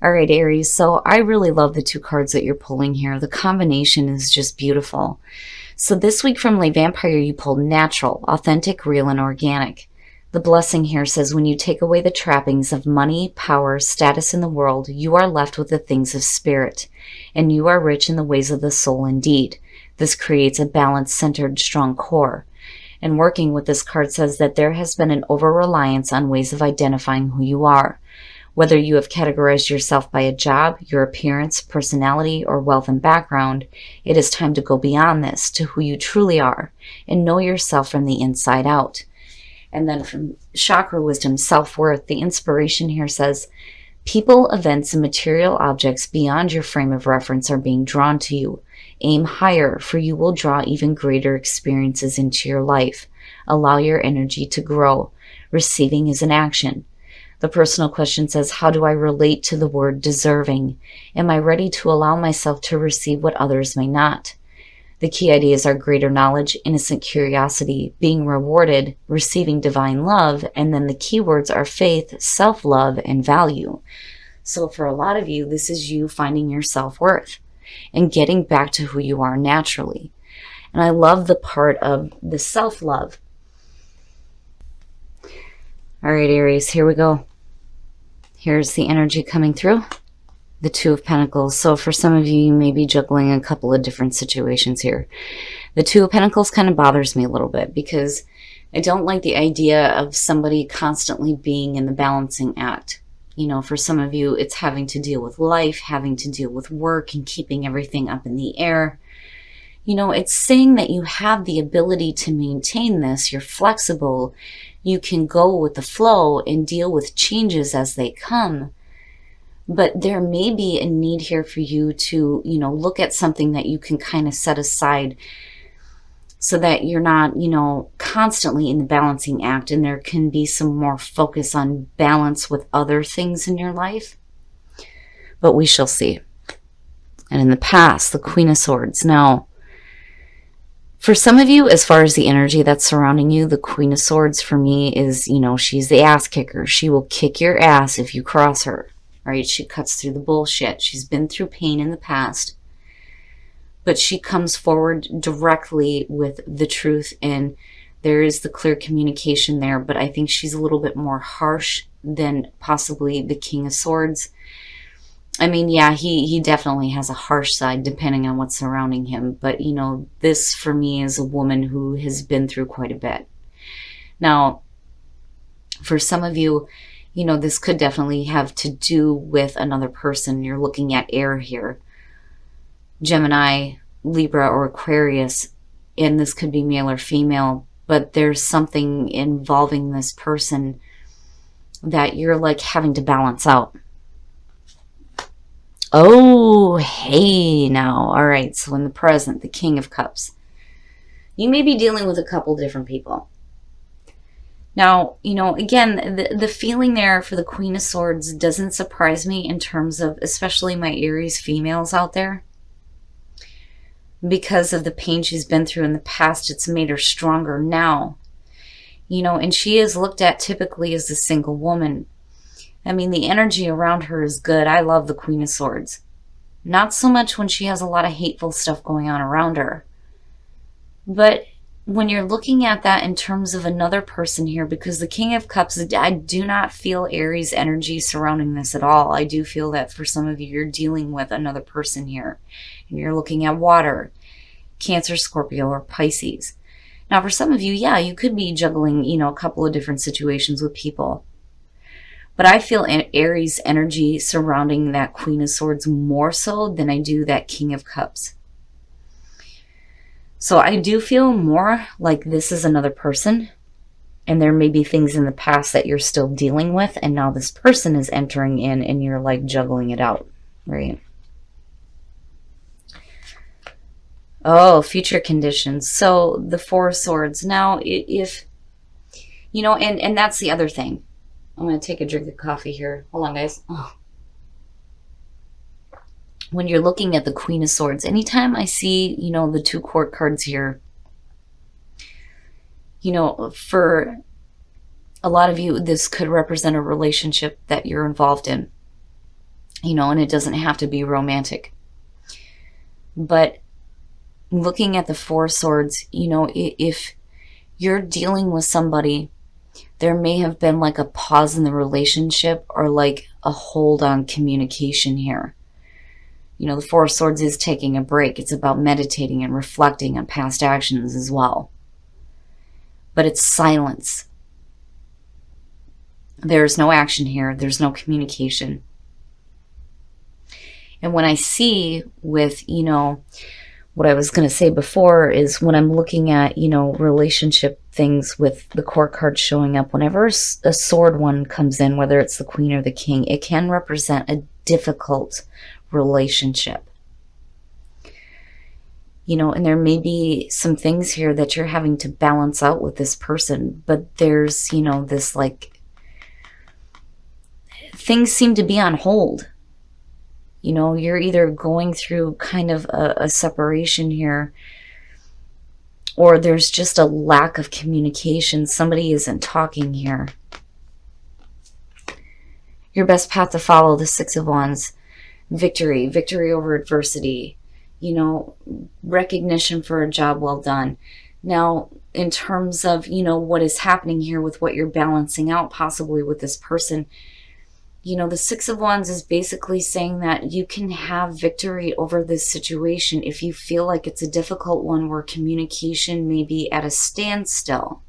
All right, Aries. So I really love the two cards that you're pulling here. The combination is just beautiful. So this week from Le Vampire, you pulled natural, authentic, real, and organic. The blessing here says when you take away the trappings of money, power, status in the world, you are left with the things of spirit, and you are rich in the ways of the soul indeed. This creates a balanced, centered, strong core. And working with this card says that there has been an over-reliance on ways of identifying who you are. Whether you have categorized yourself by a job, your appearance, personality, or wealth and background, it is time to go beyond this to who you truly are and know yourself from the inside out. And then from Chakra Wisdom, Self-Worth, the inspiration here says, people, events, and material objects beyond your frame of reference are being drawn to you. Aim higher, for you will draw even greater experiences into your life. Allow your energy to grow. Receiving is an action. The personal question says, how do I relate to the word deserving? Am I ready to allow myself to receive what others may not? The key ideas are greater knowledge, innocent curiosity, being rewarded, receiving divine love, and then the keywords are faith, self-love, and value. So for a lot of you, this is you finding your self-worth and getting back to who you are naturally. And I love the part of the self-love. All right, Aries, here we go. Here's the energy coming through. The Two of Pentacles. So for some of you, you may be juggling a couple of different situations here. The Two of Pentacles kind of bothers me a little bit because I don't like the idea of somebody constantly being in the balancing act. You know, for some of you, it's having to deal with life, having to deal with work, and keeping everything up in the air. You know, it's saying that you have the ability to maintain this. You're flexible. You can go with the flow and deal with changes as they come. But there may be a need here for you to, you know, look at something that you can kind of set aside so that you're not, you know, constantly in the balancing act, and there can be some more focus on balance with other things in your life. But we shall see. And in the past, the Queen of Swords. Now, for some of you, as far as the energy that's surrounding you, the Queen of Swords for me is, you know, she's the ass kicker. She will kick your ass if you cross her, right? She cuts through the bullshit. She's been through pain in the past, but she comes forward directly with the truth, and there is the clear communication there, but I think she's a little bit more harsh than possibly the King of Swords. I mean, yeah, he definitely has a harsh side depending on what's surrounding him. But, you know, this for me is a woman who has been through quite a bit. Now, for some of you, you know, this could definitely have to do with another person. You're looking at air here. Gemini, Libra, or Aquarius. And this could be male or female. But there's something involving this person that you're like having to balance out. Oh, hey now. All right, so in the present, the King of Cups. You may be dealing with a couple different people. Now, you know, again, the feeling there for the Queen of Swords doesn't surprise me in terms of, especially my Aries females out there. Because of the pain she's been through in the past, it's made her stronger now. You know, and she is looked at typically as a single woman. I mean, the energy around her is good. I love the Queen of Swords. Not so much when she has a lot of hateful stuff going on around her. But when you're looking at that in terms of another person here, because the King of Cups, I do not feel Aries energy surrounding this at all. I do feel that for some of you, you're dealing with another person here. And you're looking at water, Cancer, Scorpio, or Pisces. Now, for some of you, yeah, you could be juggling, you know, a couple of different situations with people. But I feel Aries energy surrounding that Queen of Swords more so than I do that King of Cups. So I do feel more like this is another person. And there may be things in the past that you're still dealing with. And now this person is entering in and you're like juggling it out, right? Oh, future conditions. So the Four of Swords. Now, if, you know, and that's the other thing. I'm going to take a drink of coffee here. Hold on, guys. Oh. When you're looking at the Queen of Swords, anytime I see, you know, the two court cards here, you know, for a lot of you, this could represent a relationship that you're involved in. and it doesn't have to be romantic. But looking at the Four of Swords, if you're dealing with somebody, there may have been like a pause in the relationship or like a hold on communication here. The Four of Swords is taking a break. It's about meditating and reflecting on past actions as well. But it's silence. There's no action here. There's no communication. And when I see with, what I was going to say before is when I'm looking at, relationship things with the court card showing up, whenever a sword one comes in, whether it's the queen or the king, it can represent a difficult relationship. And there may be some things here that you're having to balance out with this person, but there's, this like, things seem to be on hold. You're either going through kind of a separation here, or there's just a lack of communication. Somebody isn't talking here. Your best path to follow, the Six of Wands. Victory over adversity. Recognition for a job well done. Now, in terms of, what is happening here with what you're balancing out possibly with this person, the Six of Wands is basically saying that you can have victory over this situation if you feel like it's a difficult one where communication may be at a standstill.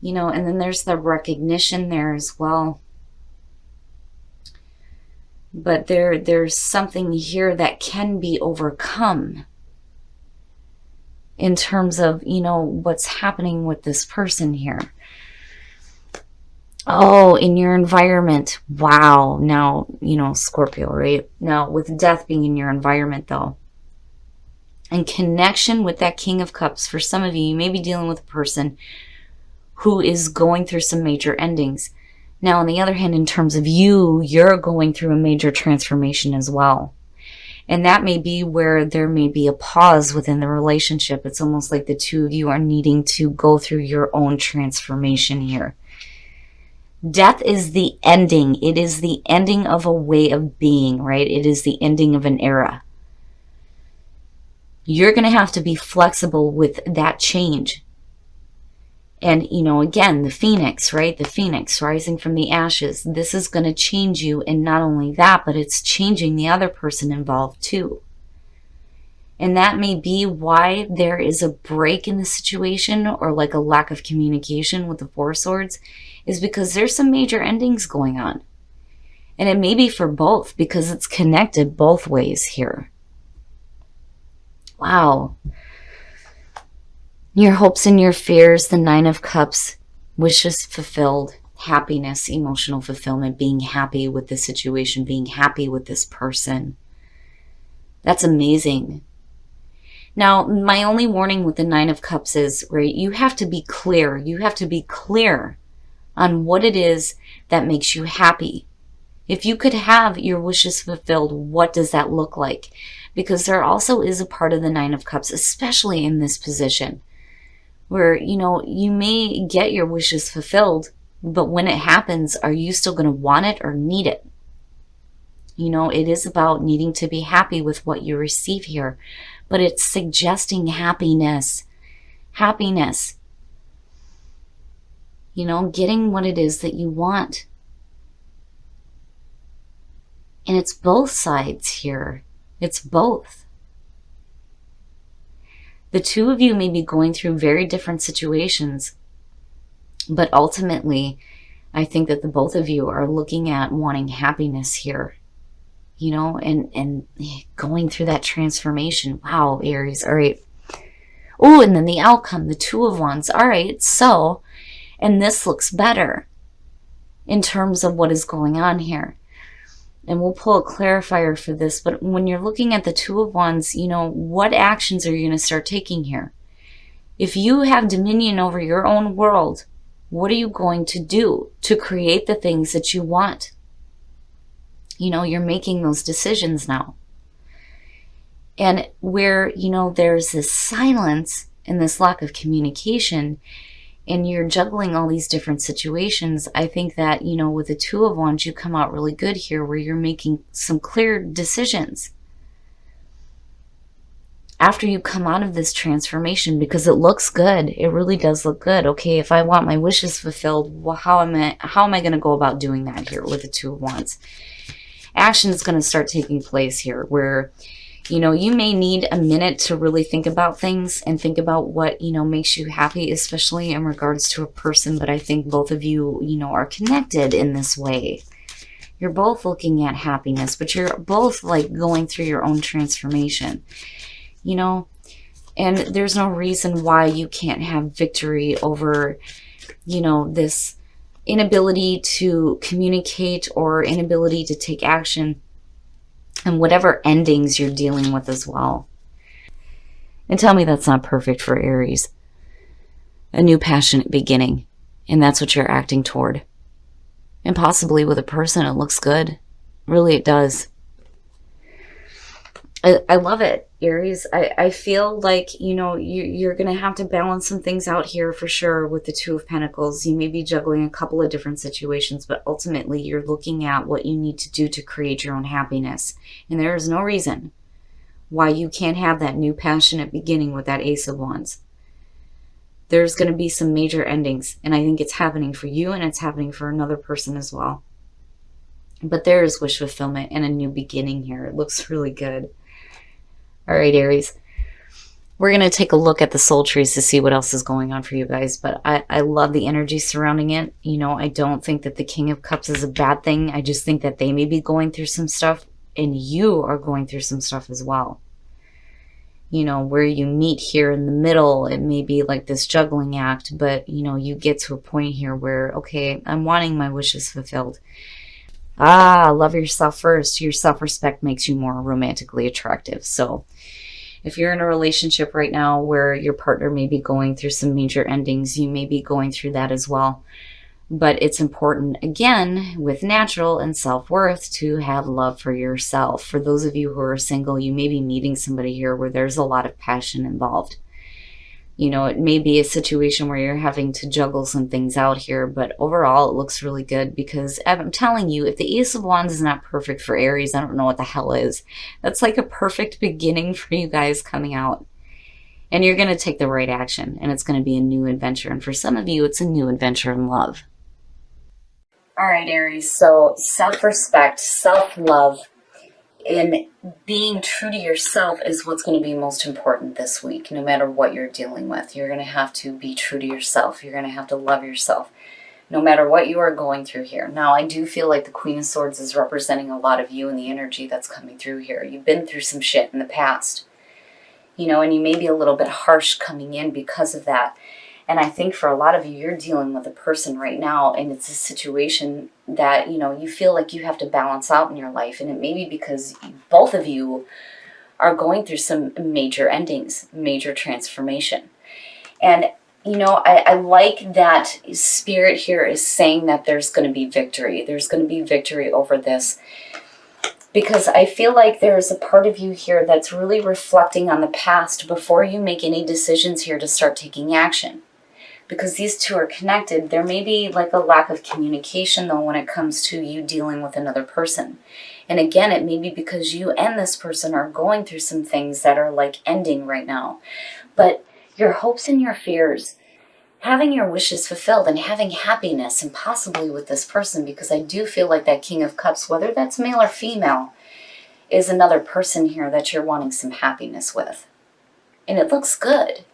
And then there's the recognition there as well. But there's something here that can be overcome in terms of, what's happening with this person here. Oh, in your environment. Wow. Now, Scorpio, right? Now, with death being in your environment, though, in connection with that King of Cups, for some of you, you may be dealing with a person who is going through some major endings. Now, on the other hand, in terms of you're going through a major transformation as well. And that may be where there may be a pause within the relationship. It's almost like the two of you are needing to go through your own transformation here. Death is the ending. It is the ending of a way of being, right? It is the ending of an era. You're going to have to be flexible with that change. And, again, the phoenix, right? The phoenix rising from the ashes. This is going to change you. And not only that, but it's changing the other person involved too. And that may be why there is a break in the situation or like a lack of communication with the Four of Swords, is because there's some major endings going on. And it may be for both because it's connected both ways here. Wow. Your hopes and your fears, the Nine of Cups, wishes fulfilled, happiness, emotional fulfillment, being happy with the situation, being happy with this person. That's amazing. Now, my only warning with the Nine of Cups is, right, you have to be clear. You have to be clear on what it is that makes you happy. If you could have your wishes fulfilled, what does that look like? Because there also is a part of the Nine of Cups, especially in this position, where, you may get your wishes fulfilled, but when it happens, are you still going to want it or need it? It is about needing to be happy with what you receive here, but it's suggesting happiness. Happiness. Getting what it is that you want. And it's both sides here. It's both. The two of you may be going through very different situations, but ultimately, I think that the both of you are looking at wanting happiness here, and going through that transformation. Wow, Aries. All right. Oh, and then the outcome, the Two of Wands. All right, so, and this looks better in terms of what is going on here. And we'll pull a clarifier for this, but when you're looking at the Two of Wands, what actions are you going to start taking here? If you have dominion over your own world, what are you going to do to create the things that you want? You're making those decisions now. And where, there's this silence and this lack of communication, and you're juggling all these different situations, I think that, you know, with the Two of Wands, you come out really good here where you're making some clear decisions after you come out of this transformation, because it looks good. It really does look good. Okay, if I want my wishes fulfilled, well, how am I going to go about doing that here with the Two of Wands? Action is going to start taking place here where, you know, you may need a minute to really think about things and think about what, you know, makes you happy, especially in regards to a person. But I think both of you, you know, are connected in this way. You're both looking at happiness, but you're both like going through your own transformation, you know, and there's no reason why you can't have victory over, you know, this inability to communicate or inability to take action, and whatever endings you're dealing with as well. And tell me that's not perfect for Aries. A new passionate beginning, and that's what you're acting toward. And possibly with a person, it looks good. Really, it does. I love it, Aries. I feel like, you know, you're going to have to balance some things out here for sure with the Two of Pentacles. You may be juggling a couple of different situations, but ultimately you're looking at what you need to do to create your own happiness. And there is no reason why you can't have that new passionate beginning with that Ace of Wands. There's going to be some major endings, and I think it's happening for you and it's happening for another person as well. But there is wish fulfillment and a new beginning here. It looks really good. All right, Aries, we're going to take a look at the soul trees to see what else is going on for you guys. But I love the energy surrounding it. You know, I don't think that the King of Cups is a bad thing. I just think that they may be going through some stuff, and you are going through some stuff as well. You know, where you meet here in the middle, it may be like this juggling act, but, you know, you get to a point here where, okay, I'm wanting my wishes fulfilled. Love yourself first. Your self-respect makes you more romantically attractive. So if you're in a relationship right now where your partner may be going through some major endings, you may be going through that as well. But it's important, again, with natural and self-worth, to have love for yourself. For those of you who are single, you may be meeting somebody here where there's a lot of passion involved. You know, it may be a situation where you're having to juggle some things out here, but overall it looks really good, because I'm telling you, if the Ace of Wands is not perfect for Aries, I don't know what the hell is. That's like a perfect beginning for you guys coming out. And you're going to take the right action, and it's going to be a new adventure. And for some of you, it's a new adventure in love. All right, Aries, so self-respect, self-love, and being true to yourself is what's going to be most important this week. No matter what you're dealing with, you're going to have to be true to yourself. You're going to have to love yourself, no matter what you are going through here. Now, I do feel like the Queen of Swords is representing a lot of you and the energy that's coming through here. You've been through some shit in the past, you know, and you may be a little bit harsh coming in because of that. And I think for a lot of you, you're dealing with a person right now, and it's a situation that, you know, you feel like you have to balance out in your life. And it may be because both of you are going through some major endings, major transformation. And, you know, I like that Spirit here is saying that there's going to be victory. There's going to be victory over this. Because I feel like there's a part of you here that's really reflecting on the past before you make any decisions here to start taking action. Because these two are connected, there may be like a lack of communication, though, when it comes to you dealing with another person. And again, it may be because you and this person are going through some things that are like ending right now. But your hopes and your fears, having your wishes fulfilled and having happiness, and possibly with this person, because I do feel like that King of Cups, whether that's male or female, is another person here that you're wanting some happiness with. And it looks good.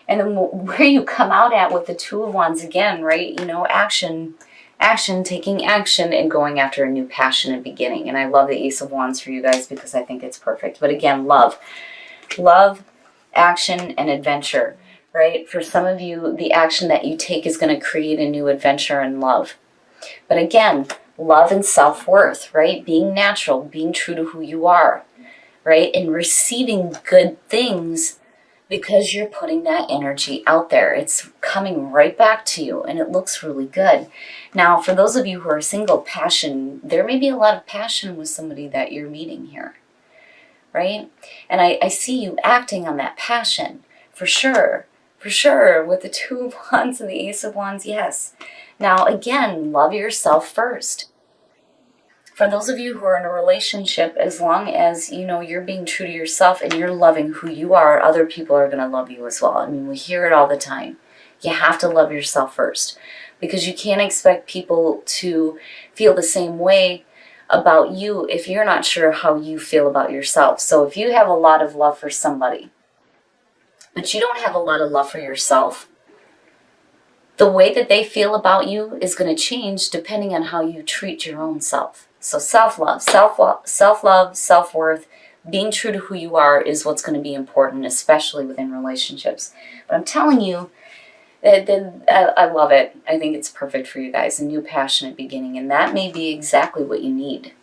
And then where you come out at with the Two of Wands again, right? You know, action, taking action, and going after a new passionate beginning. And I love the Ace of Wands for you guys because I think it's perfect. But again, love, action, and adventure, right? For some of you, the action that you take is going to create a new adventure in love. But again, love and self-worth, right? Being natural, being true to who you are, right? And receiving good things, because you're putting that energy out there. It's coming right back to you, and it looks really good. Now, for those of you who are single, passion, there may be a lot of passion with somebody that you're meeting here, right? And I see you acting on that passion, for sure, For sure, with the Two of Wands and the Ace of Wands, yes. Now, again, love yourself first. For those of you who are in a relationship, as long as, you know, you're being true to yourself and you're loving who you are, other people are going to love you as well. I mean, we hear it all the time. You have to love yourself first, because you can't expect people to feel the same way about you if you're not sure how you feel about yourself. So if you have a lot of love for somebody, but you don't have a lot of love for yourself, the way that they feel about you is going to change depending on how you treat your own self. So self-love, self-love, self-worth, being true to who you are is what's going to be important, especially within relationships. But I'm telling you, I love it. I think it's perfect for you guys, a new passionate beginning, and that may be exactly what you need.